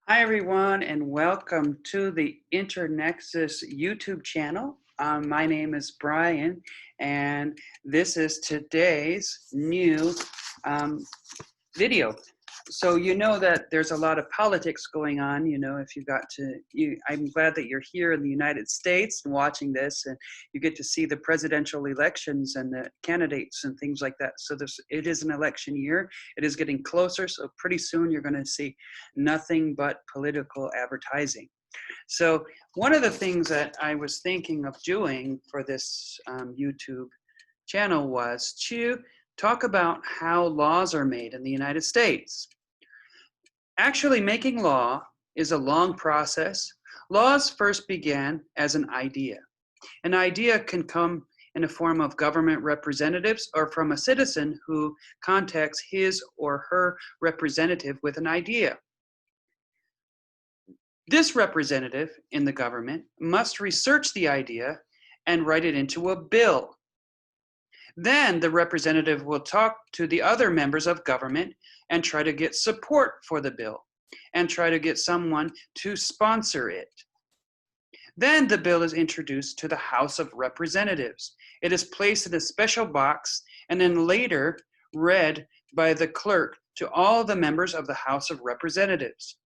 Hi, everyone, and welcome to the Internexus YouTube channel. My name is Brian, and this is today's new um, video. So you know that there's a lot of politics going on. If you got to, I'm glad that you're here in the United States and watching this, and you get to see the presidential elections and the candidates and things like that. So it is an election year. It is getting closer. So pretty soon you're going to see nothing but political advertising. So one of the things that I was thinking of doing for this YouTube channel was to talk about how laws are made in the United States. Actually, making law is a long process. Laws first began as an idea. An idea can come in the form of government representatives or from a citizen who contacts his or her representative with an idea. This representative in the government must research the idea and write it into a bill. Then the representative will talk to the other members of government and try to get support for the bill and try to get someone to sponsor it. Then the bill is introduced to the House of Representatives. It is placed in a special box and then later read by the clerk to all the members of the House of Representatives.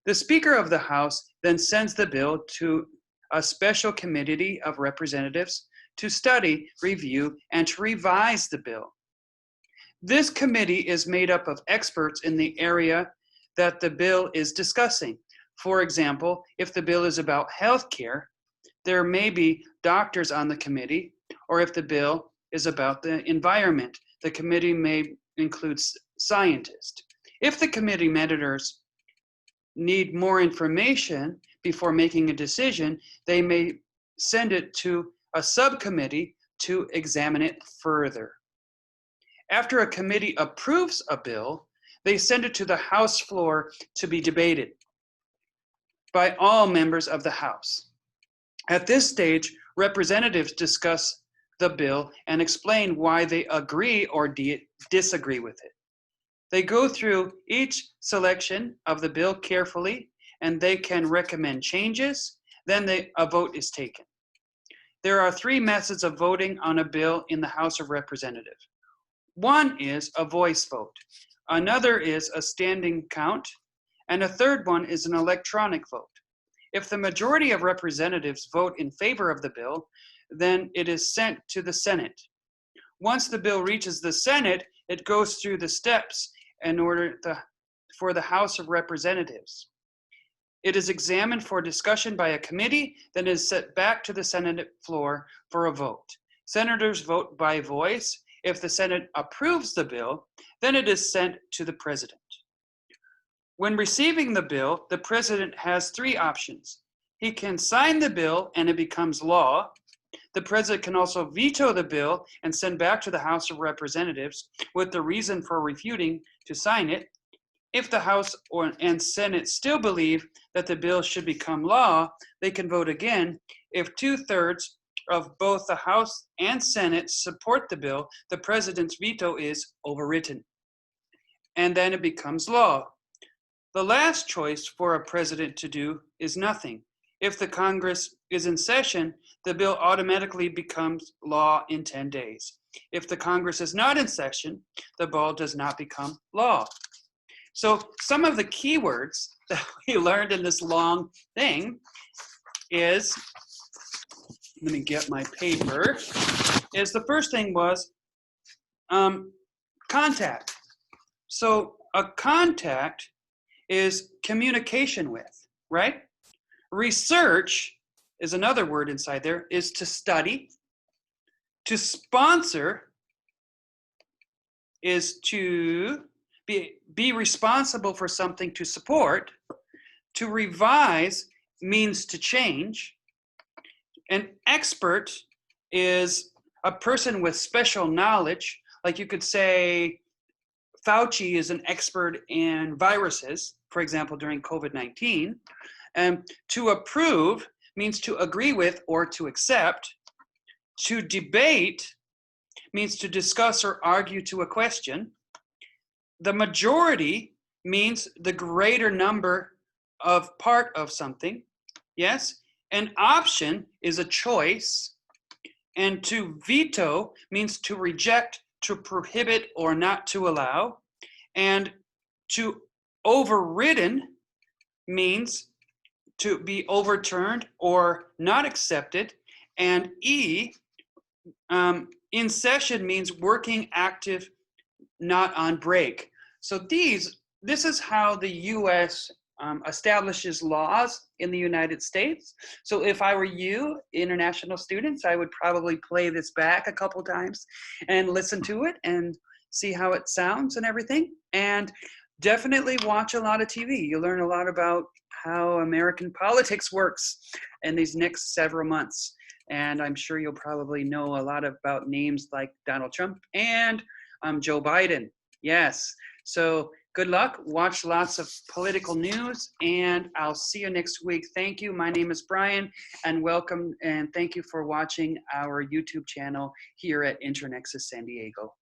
The Speaker of the House then sends the bill to a special committee of representatives to study, review, and to revise the bill. This committee is made up of experts in the area that the bill is discussing. For example, if the bill is about health care, there may be doctors on the committee, or if the bill is about the environment, the committee may include scientists. If the committee members need more information before making a decision, they may send it to a subcommittee to examine it further. After a committee approves a bill, they send it to the House floor to be debated by all members of the House. At this stage, representatives discuss the bill and explain why they agree or disagree with it. They go through each selection of the bill carefully, and they can recommend changes. Then a vote is taken. There are three methods of voting on a bill in the House of Representatives. One is a voice vote. Another is a standing count. And a third one is an electronic vote. If the majority of representatives vote in favor of the bill, then it is sent to the Senate. Once the bill reaches the Senate, it goes through the steps in order for the House of Representatives. It is examined for discussion by a committee, then is sent back to the Senate floor for a vote. Senators vote by voice. If the Senate approves the bill, then it is sent to the president. When receiving the bill, the president has three options. He can sign the bill and it becomes law. The president can also veto the bill and send back to the House of Representatives with the reason for refuting to sign it. If the House and Senate still believe that the bill should become law, they can vote again. If 2/3 of both the House and Senate support the bill, the president's veto is overwritten, and then it becomes law. The last choice for a president to do is nothing. If the Congress is in session, the bill automatically becomes law in 10 days. If the Congress is not in session, the bill does not become law. So some of the keywords that we learned in this long thing is, let me get my paper, is the first thing was contact. So a contact is communication with, right? Research is another word inside there, is to study. To sponsor is to be responsible for something to support. To revise means to change. An expert is a person with special knowledge. Like you could say Fauci is an expert in viruses, for example, during COVID-19. And to approve means to agree with or to accept. To debate means to discuss or argue to a question. The majority means the greater number of part of something. Yes. An option is a choice. And to veto means to reject, to prohibit, or not to allow. And to overridden means to be overturned or not accepted. And E, in session means working active, not on break. So this is how the U.S. Establishes laws in the United States. So if I were you, international students, I would probably play this back a couple times and listen to it and see how it sounds and everything. And definitely watch a lot of TV. You learn a lot about how American politics works in these next several months. And I'm sure you'll probably know a lot about names like Donald Trump and Joe Biden. Yes. So good luck. Watch lots of political news, and I'll see you next week. Thank you. My name is Brian, and welcome, and thank you for watching our YouTube channel here at Internexus San Diego.